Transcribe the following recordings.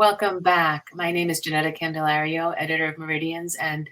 Welcome back. My name is Ginetta Candelario, editor of Meridians, and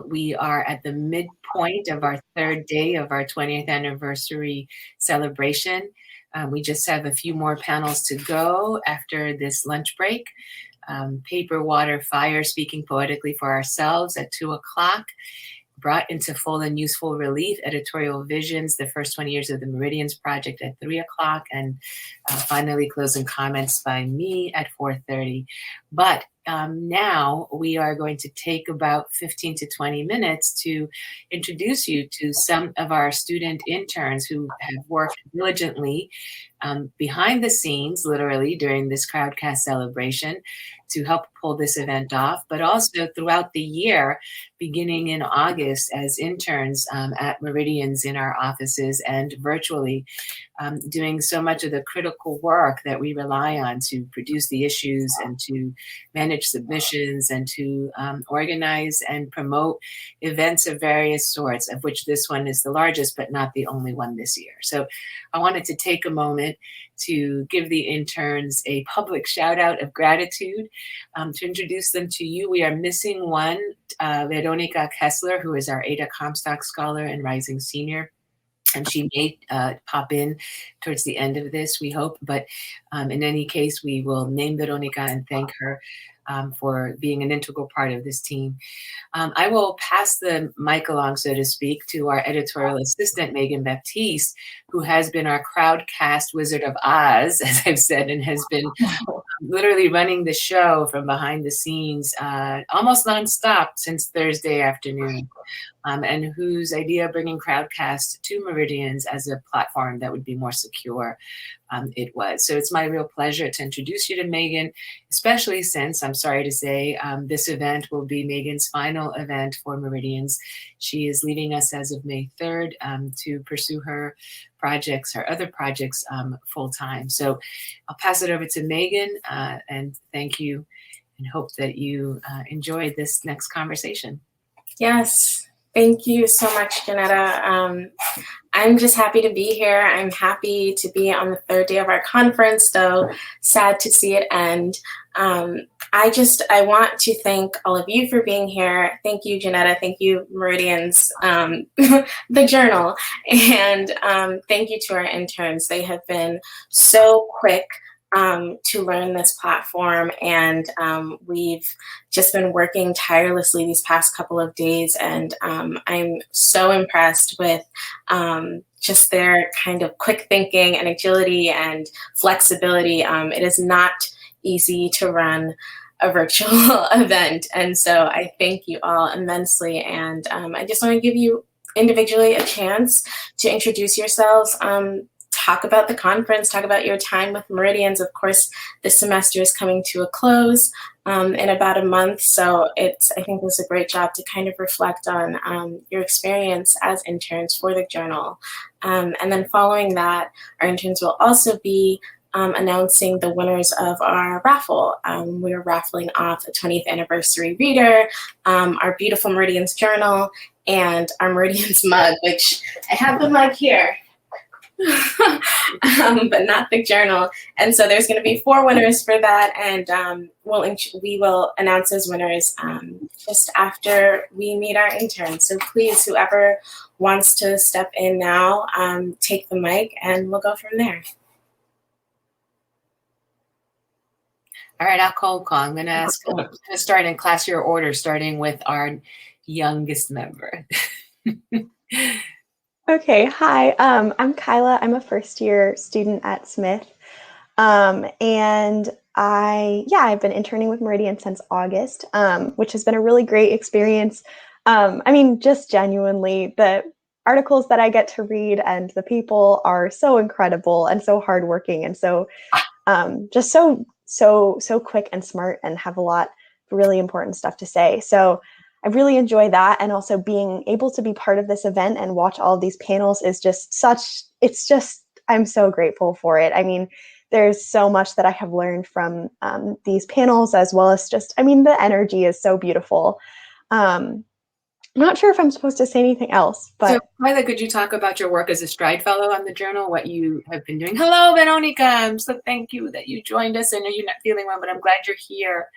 we are at the midpoint of our third day of our 20th anniversary celebration. We just have a few more panels to go after this lunch break. Paper, Water, Fire, Speaking Poetically for Ourselves at 2 o'clock. Brought into Full and Useful Relief, Editorial Visions, the first 20 years of the Meridians Project at 3 o'clock, and finally closing comments by me at 4:30. But now we are going to take about 15 to 20 minutes to introduce you to some of our student interns who have worked diligently behind the scenes, literally, during this Crowdcast celebration to help pull this event off, but also throughout the year, beginning in August as interns at Meridians in our offices and virtually, doing so much of the critical work that we rely on to produce the issues and to manage submissions and to organize and promote events of various sorts, of which this one is the largest, but not the only one this year. So I wanted to take a moment to give the interns a public shout out of gratitude, to introduce them to you. We are missing one, Veronica Kessler, who is our Ada Comstock Scholar and Rising Senior. And she may pop in towards the end of this, we hope. But in any case, we will name Veronica and thank her for being an integral part of this team. I will pass the mic along, so to speak, to our editorial assistant, Maghan Baptiste, who has been our Crowdcast Wizard of Oz, as I've said, and has been literally running the show from behind the scenes almost nonstop since Thursday afternoon, and whose idea of bringing Crowdcast to Meridians as a platform that would be more secure it was. So it's my real pleasure to introduce you to Maghan, especially since, I'm sorry to say, this event will be Maghan's final event for Meridians. She is leaving us as of May 3rd to pursue her projects, her other projects full time. So I'll pass it over to Maghan and thank you and hope that you enjoy this next conversation. Yes, thank you so much, Ginetta. I'm just happy to be here. I'm happy to be on the third day of our conference, though sad to see it end. I want to thank all of you for being here. Thank you, Ginetta. Thank you, Meridians, the Journal. And thank you to our interns. They have been so quick to learn this platform, and we've just been working tirelessly these past couple of days, and I'm so impressed with just their kind of quick thinking and agility and flexibility. It is not easy to run a virtual event, and so I thank you all immensely, and I just want to give you individually a chance to introduce yourselves, talk about the conference, talk about your time with Meridians. Of course, this semester is coming to a close in about a month, so I think this is a great job to kind of reflect on your experience as interns for the Journal. And then following that, our interns will also be announcing the winners of our raffle. We're raffling off a 20th anniversary reader, our beautiful Meridians Journal, and our Meridians mug, which I have the mug here. But not the journal. And so there's going to be 4 winners for that, and we will announce those winners just after we meet our interns. So please, whoever wants to step in now, take the mic, and we'll go from there. All right, I'll cold call. I'm going to start in class your order, starting with our youngest member. Okay, hi, I'm Kaila. I'm a first-year student at Smith, and I've been interning with Meridian since August, which has been a really great experience. I mean, just genuinely, the articles that I get to read and the people are so incredible and so hardworking and so just so quick and smart and have a lot of really important stuff to say. So I really enjoy that, and also being able to be part of this event and watch all of these panels is I'm so grateful for it. I mean, there's so much that I have learned from these panels, as well as the energy is so beautiful. I'm not sure if I'm supposed to say anything else, So, but Kaila, could you talk about your work as a Stride Fellow on the journal, what you have been doing? Hello, Veronica. So thank you that you joined us. I know you're not feeling well, but I'm glad you're here.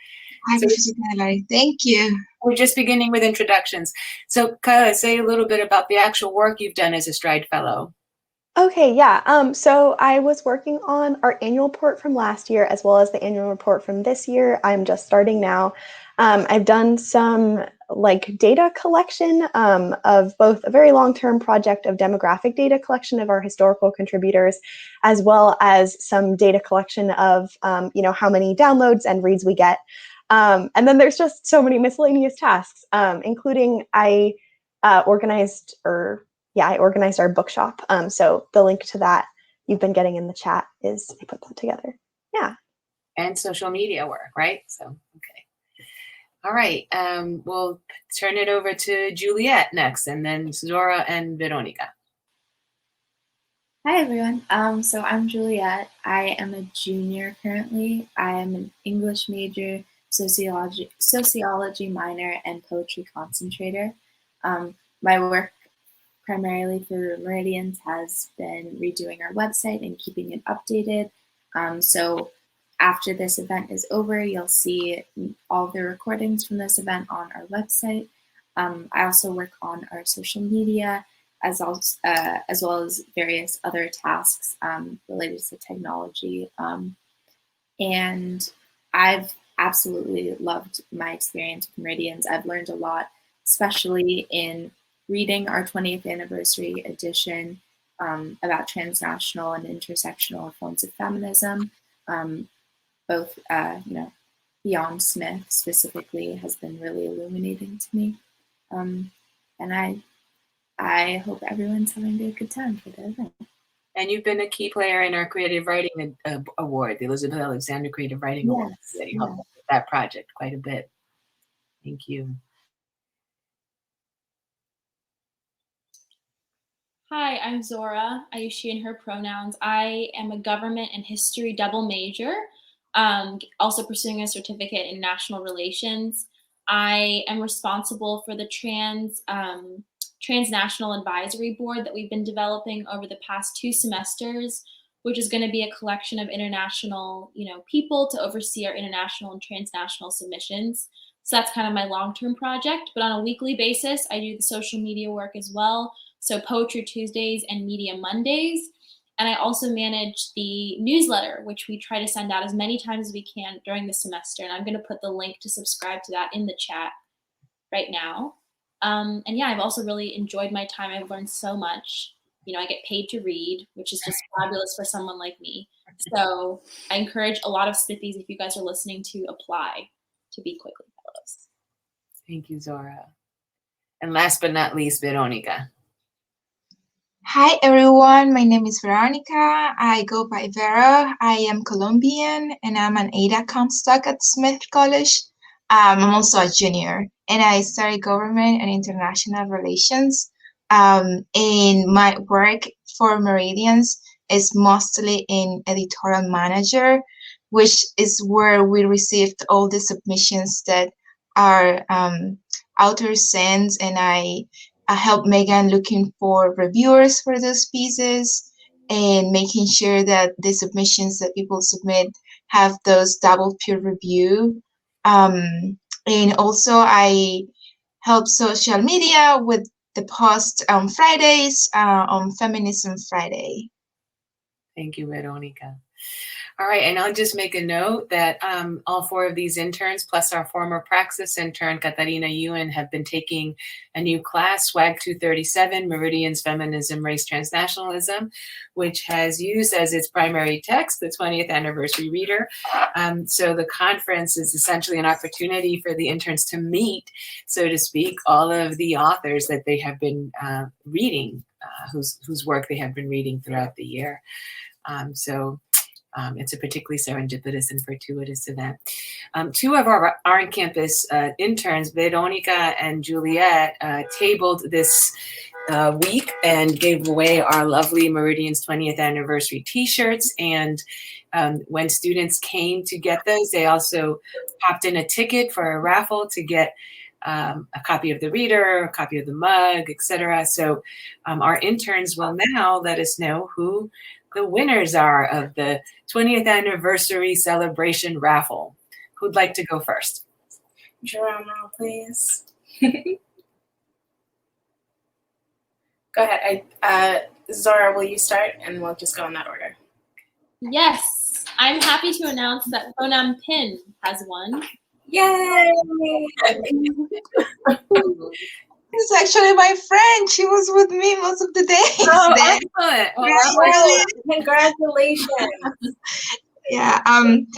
Hi, So Professor Candelario. Thank you. we're just beginning with introductions. So, Kaila, say a little bit about the actual work you've done as a Stride Fellow. okay, yeah. So I was working on our annual report from last year as well as the annual report from this year. I'm just starting now. I've done some like data collection of both a very long-term project of demographic data collection of our historical contributors, as well as some data collection of how many downloads and reads we get. And then there's just so many miscellaneous tasks, including I organized our bookshop. So the link to that you've been getting in the chat is I put that together. Yeah. And social media work, right? So, okay. All right. We'll turn it over to Juliet next, and then Zora and Veronica. Hi, everyone. So I'm Juliet. I am a junior currently. I am an English major, sociology minor, and poetry concentrator. My work primarily for Meridians has been redoing our website and keeping it updated. So after this event is over, you'll see all the recordings from this event on our website. I also work on our social media as well as various other tasks related to technology. And I've absolutely loved my experience with Meridians. I've learned a lot, especially in reading our 20th anniversary edition about transnational and intersectional forms of feminism. Both, Beyond Smith specifically has been really illuminating to me. And I hope everyone's having a good time for the event. And you've been a key player in our Creative Writing Award, the Elizabeth Alexander Creative Writing Award. That you helped with that project quite a bit. Thank you. Hi, I'm Zora. I use she and her pronouns. I am a government and history double major, also pursuing a certificate in national relations. I am responsible for the transnational advisory board that we've been developing over the past 2 semesters, which is going to be a collection of international, people to oversee our international and transnational submissions. So that's kind of my long-term project. But on a weekly basis, I do the social media work as well. So Poetry Tuesdays and Media Mondays. And I also manage the newsletter, which we try to send out as many times as we can during the semester. And I'm going to put the link to subscribe to that in the chat right now. And yeah, I've also really enjoyed my time. I've learned so much. I get paid to read, which is just fabulous for someone like me. So I encourage a lot of Smithies, if you guys are listening, to apply to be Quickly Fellows. Thank you, Zora. And last but not least, Veronica. Hi, everyone. My name is Veronica. I go by Vera. I am Colombian, and I'm an ADA Comstock at Smith College. I'm also a junior, and I study government and international relations. And my work for Meridians is mostly in editorial manager, which is where we received all the submissions that our authors send, and I help Maghan looking for reviewers for those pieces and making sure that the submissions that people submit have those double peer review. And also I help social media with the post on Fridays on Feminism Friday. Thank you, Veronica. All right, and I'll just make a note that all 4 of these interns, plus our former praxis intern, Katarina Ewan, have been taking a new class, SWAG 237, Meridians, Feminism, Race, Transnationalism, which has used as its primary text the 20th anniversary reader. So the conference is essentially an opportunity for the interns to meet, so to speak, all of the authors that they have been reading, whose work they have been reading throughout the year. It's a particularly serendipitous and fortuitous event. 2 of our on-campus interns, Veronica and Juliet, tabled this week and gave away our lovely Meridians 20th anniversary t-shirts. And when students came to get those, they also popped in a ticket for a raffle to get a copy of the reader, a copy of the mug, etc. So our interns will now let us know who the winners are of the 20th anniversary celebration raffle. Who'd like to go first? Drum roll, please. Go ahead. Zora, will you start? And we'll just go in that order. Yes, I'm happy to announce that Bonam Pin has won. Yay! It's actually my friend. She was with me most of the days. Oh, then. excellent. Well, congratulations. Yeah.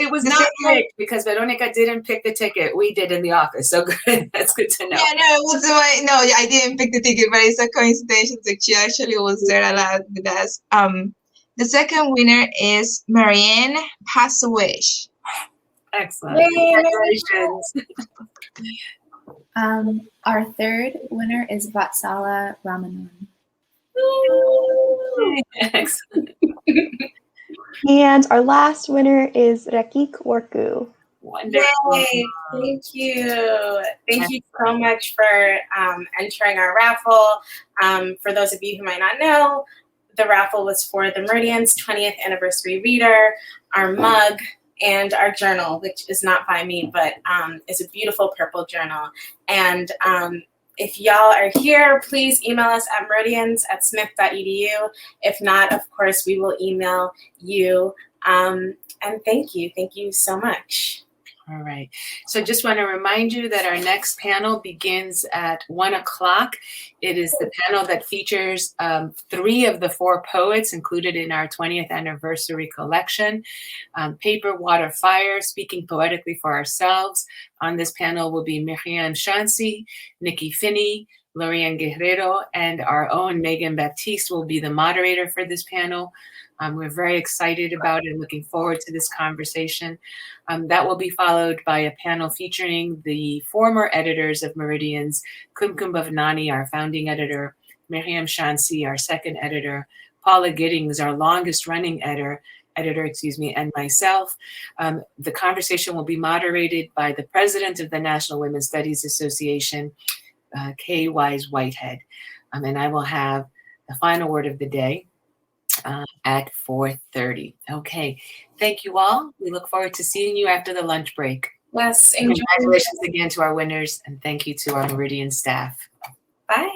It was the not second- picked because Veronica didn't pick the ticket. We did in the office. So good. That's good to know. Yeah, no, it was no, I didn't pick the ticket, but it's a coincidence that she actually was there with us. The second winner is Marianne Passawish. Excellent. Yay. Congratulations. Our third winner is Vatsala Ramanan. Excellent. And our last winner is Rakik Worku. Wonderful. Yay, thank you. Thank you so much for entering our raffle. For those of you who might not know, the raffle was for the Meridians 20th anniversary reader, our mug, and our journal, which is not by me, but is a beautiful purple journal. And if y'all are here, please email us at meridians@smith.edu. If not, of course, we will email you. And thank you. Thank you so much. All right. So just want to remind you that our next panel begins at 1 o'clock. It is the panel that features 3 of the 4 poets included in our 20th anniversary collection. Paper, Water, Fire, Speaking Poetically for Ourselves. On this panel will be Maghan Shansi, Nikki Finney, Lorian Guerrero, and our own Maghan Baptiste will be the moderator for this panel. We're very excited about it and looking forward to this conversation. That will be followed by a panel featuring the former editors of Meridians, Kumkum Bhavnani, our founding editor, Miriam Shansi, our second editor, Paula Giddings, our longest running editor, and myself. The conversation will be moderated by the president of the National Women's Studies Association, Kay Wise Whitehead. And I will have the final word of the day at 4:30. Okay, thank you all. We look forward to seeing you after the lunch break. Yes, enjoy. Congratulations again to our winners, and thank you to our Meridian staff. Bye.